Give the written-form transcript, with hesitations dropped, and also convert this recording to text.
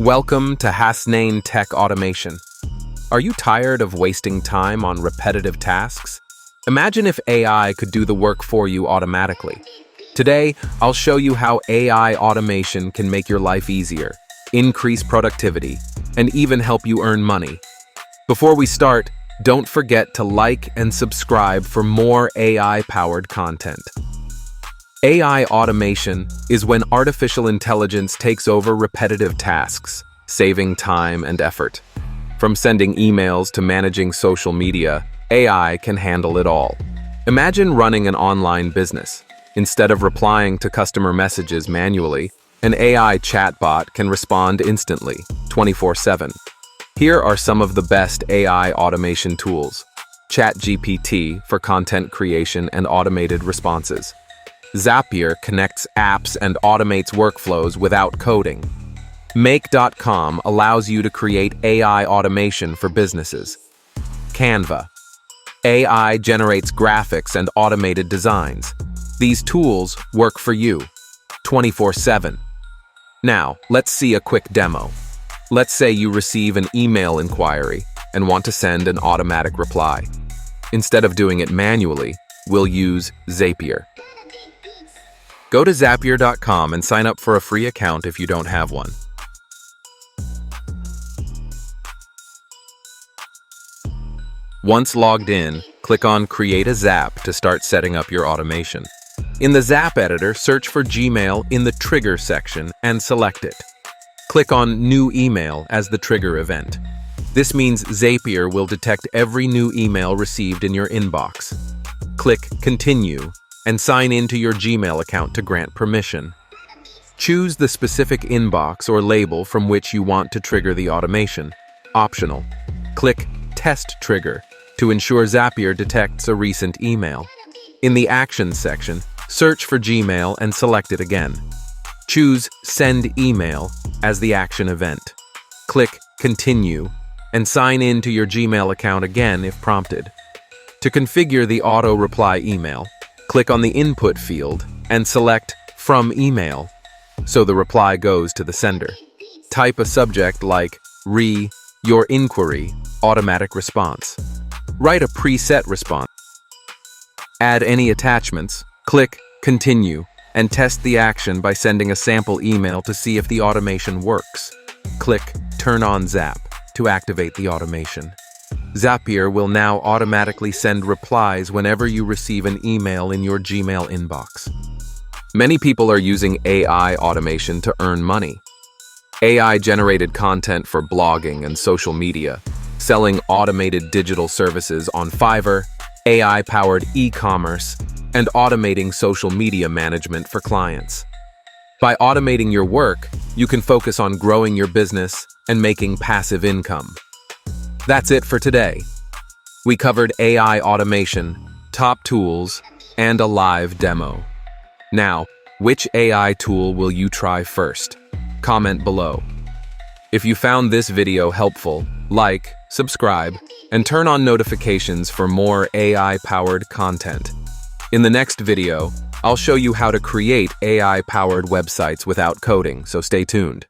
Welcome to Hasnain Tech Automation. Are you tired of wasting time on repetitive tasks? Imagine if AI could do the work for you automatically. Today, I'll show you how AI automation can make your life easier, increase productivity, and even help you earn money. Before we start, don't forget to like and subscribe for more AI-powered content. AI automation is when artificial intelligence takes over repetitive tasks, saving time and effort. From sending emails to managing social media, AI can handle it all. Imagine running an online business. Instead of replying to customer messages manually, an AI chatbot can respond instantly, 24/7. Here are some of the best AI automation tools. ChatGPT for content creation and automated responses. Zapier connects apps and automates workflows without coding. Make.com allows you to create AI automation for businesses. Canva. AI generates graphics and automated designs. These tools work for you, 24/7. Now, let's see a quick demo. Let's say you receive an email inquiry and want to send an automatic reply. Instead of doing it manually, we'll use Zapier. Go to Zapier.com and sign up for a free account if you don't have one. Once logged in, click on Create a Zap to start setting up your automation. In the Zap editor, search for Gmail in the Trigger section and select it. Click on New Email as the trigger event. This means Zapier will detect every new email received in your inbox. Click Continue and sign into your Gmail account to grant permission. Choose the specific inbox or label from which you want to trigger the automation. Optional. Click Test Trigger to ensure Zapier detects a recent email. In the Actions section, search for Gmail and select it again. Choose Send Email as the action event. Click Continue and sign in to your Gmail account again if prompted. To configure the auto reply email, click on the Input field and select From Email, so the reply goes to the sender. Type a subject like Your Inquiry, Automatic Response. Write a preset response. Add any attachments, click Continue, and test the action by sending a sample email to see if the automation works. Click Turn on Zap to activate the automation. Zapier will now automatically send replies whenever you receive an email in your Gmail inbox. Many people are using AI automation to earn money. AI-generated content for blogging and social media, selling automated digital services on Fiverr, AI-powered e-commerce, and automating social media management for clients. By automating your work, you can focus on growing your business and making passive income. That's it for today. We covered AI automation, top tools, and a live demo. Now, which AI tool will you try first? Comment below. If you found this video helpful, like, subscribe, and turn on notifications for more AI-powered content. In the next video, I'll show you how to create AI-powered websites without coding, so stay tuned.